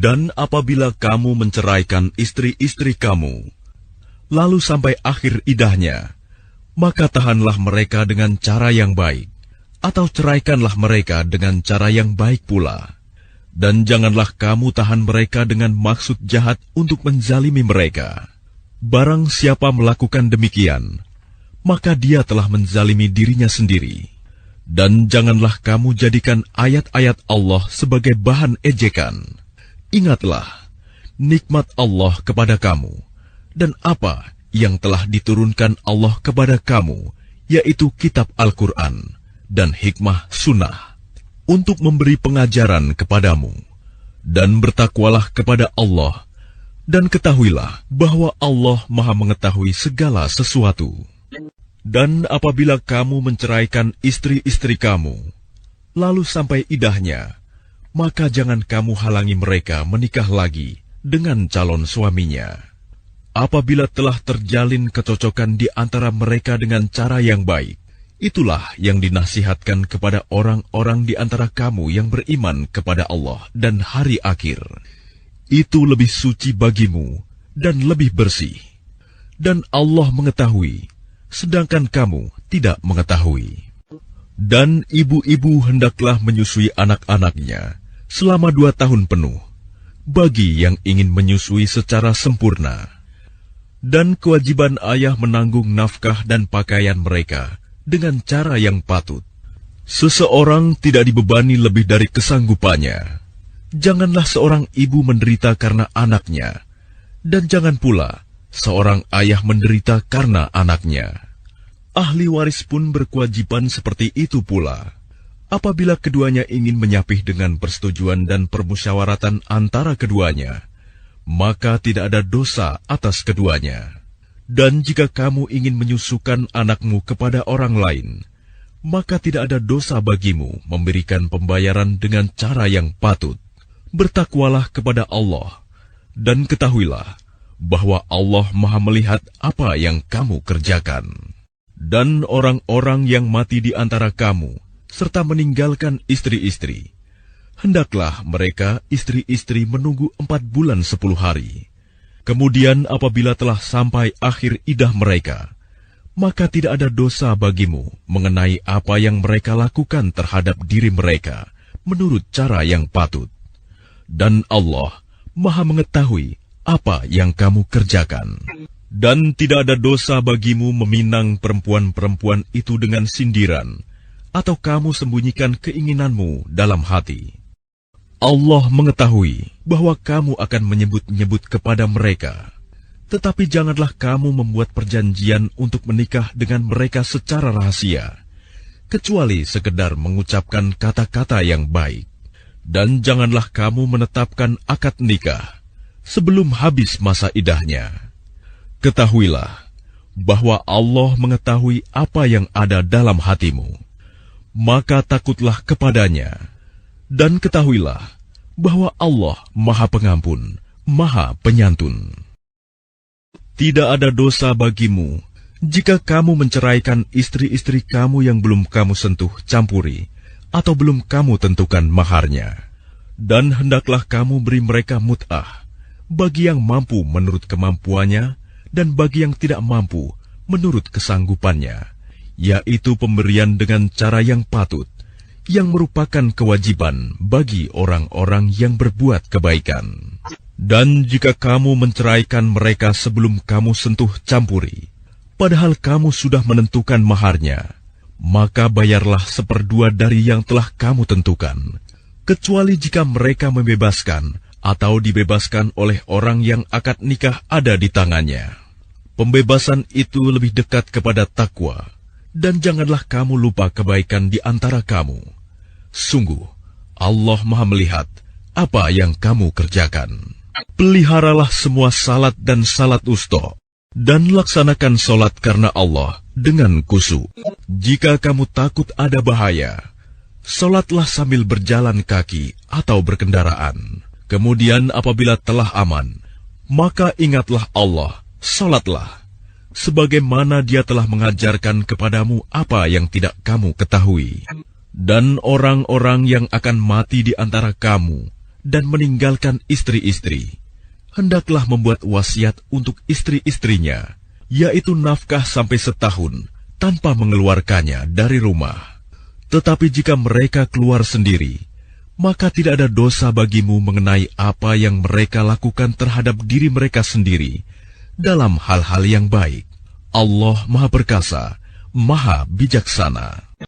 Dan apabila kamu menceraikan istri-istri kamu, lalu sampai akhir idahnya, maka tahanlah mereka dengan cara yang baik, atau ceraikanlah mereka dengan cara yang baik pula. Dan janganlah kamu tahan mereka dengan maksud jahat untuk menzalimi mereka. Barang siapa melakukan demikian, maka dia telah menzalimi dirinya sendiri. Dan janganlah kamu jadikan ayat-ayat Allah sebagai bahan ejekan. Ingatlah nikmat Allah kepada kamu, dan apa yang telah diturunkan Allah kepada kamu, yaitu kitab Al-Quran dan hikmah sunnah, untuk memberi pengajaran kepadamu. Dan bertakwalah kepada Allah, dan ketahuilah bahwa Allah Maha mengetahui segala sesuatu. Dan apabila kamu menceraikan istri-istri kamu, lalu sampai idahnya, maka jangan kamu halangi mereka menikah lagi dengan calon suaminya. Apabila telah terjalin kecocokan di antara mereka dengan cara yang baik, itulah yang dinasihatkan kepada orang-orang di antara kamu yang beriman kepada Allah dan hari akhir. Itu lebih suci bagimu dan lebih bersih. Dan Allah mengetahui, sedangkan kamu tidak mengetahui. Dan ibu-ibu hendaklah menyusui anak-anaknya selama 2 tahun penuh, bagi yang ingin menyusui secara sempurna. Dan kewajiban ayah menanggung nafkah dan pakaian mereka dengan cara yang patut. Seseorang tidak dibebani lebih dari kesanggupannya. Janganlah seorang ibu menderita karena anaknya, dan jangan pula seorang ayah menderita karena anaknya. Ahli waris pun berkewajiban seperti itu pula. Apabila keduanya ingin menyapih dengan persetujuan dan permusyawaratan antara keduanya, maka tidak ada dosa atas keduanya. Dan jika kamu ingin menyusukan anakmu kepada orang lain, maka tidak ada dosa bagimu memberikan pembayaran dengan cara yang patut. Bertakwalah kepada Allah, dan ketahuilah bahwa Allah Maha melihat apa yang kamu kerjakan. Dan orang-orang yang mati di antara kamu, serta meninggalkan istri-istri, hendaklah mereka istri-istri menunggu 4 bulan 10 hari. Kemudian apabila telah sampai akhir idah mereka, maka tidak ada dosa bagimu mengenai apa yang mereka lakukan terhadap diri mereka menurut cara yang patut. Dan Allah Maha mengetahui apa yang kamu kerjakan. Dan tidak ada dosa bagimu meminang perempuan-perempuan itu dengan sindiran, atau kamu sembunyikan keinginanmu dalam hati. Allah mengetahui bahwa kamu akan menyebut-nyebut kepada mereka, tetapi janganlah kamu membuat perjanjian untuk menikah dengan mereka secara rahasia, kecuali sekedar mengucapkan kata-kata yang baik. Dan janganlah kamu menetapkan akad nikah sebelum habis masa idahnya. Ketahuilah bahwa Allah mengetahui apa yang ada dalam hatimu, maka takutlah kepadanya. Dan ketahuilah bahwa Allah Maha Pengampun, Maha Penyantun. Tidak ada dosa bagimu jika kamu menceraikan istri-istri kamu yang belum kamu sentuh campuri, atau belum kamu tentukan maharnya. Dan hendaklah kamu beri mereka mut'ah, bagi yang mampu menurut kemampuannya, dan bagi yang tidak mampu menurut kesanggupannya, yaitu pemberian dengan cara yang patut, yang merupakan kewajiban bagi orang-orang yang berbuat kebaikan. Dan jika kamu menceraikan mereka sebelum kamu sentuh campuri, padahal kamu sudah menentukan maharnya, maka bayarlah 1/2 dari yang telah kamu tentukan, kecuali jika mereka membebaskan atau dibebaskan oleh orang yang akad nikah ada di tangannya. Pembebasan itu lebih dekat kepada takwa, dan janganlah kamu lupa kebaikan di antara kamu. Sungguh, Allah Maha melihat apa yang kamu kerjakan. Peliharalah semua salat dan salat usta, dan laksanakan solat karena Allah dengan khusyuk. Jika kamu takut ada bahaya, solatlah sambil berjalan kaki atau berkendaraan. Kemudian apabila telah aman, maka ingatlah Allah, solatlah, sebagaimana Dia telah mengajarkan kepadamu apa yang tidak kamu ketahui. Dan orang-orang yang akan mati di antara kamu dan meninggalkan istri-istri, hendaklah membuat wasiat untuk istri-istrinya, yaitu nafkah sampai setahun tanpa mengeluarkannya dari rumah. Tetapi jika mereka keluar sendiri, maka tidak ada dosa bagimu mengenai apa yang mereka lakukan terhadap diri mereka sendiri dalam hal-hal yang baik. Allah Maha Perkasa, Maha Bijaksana.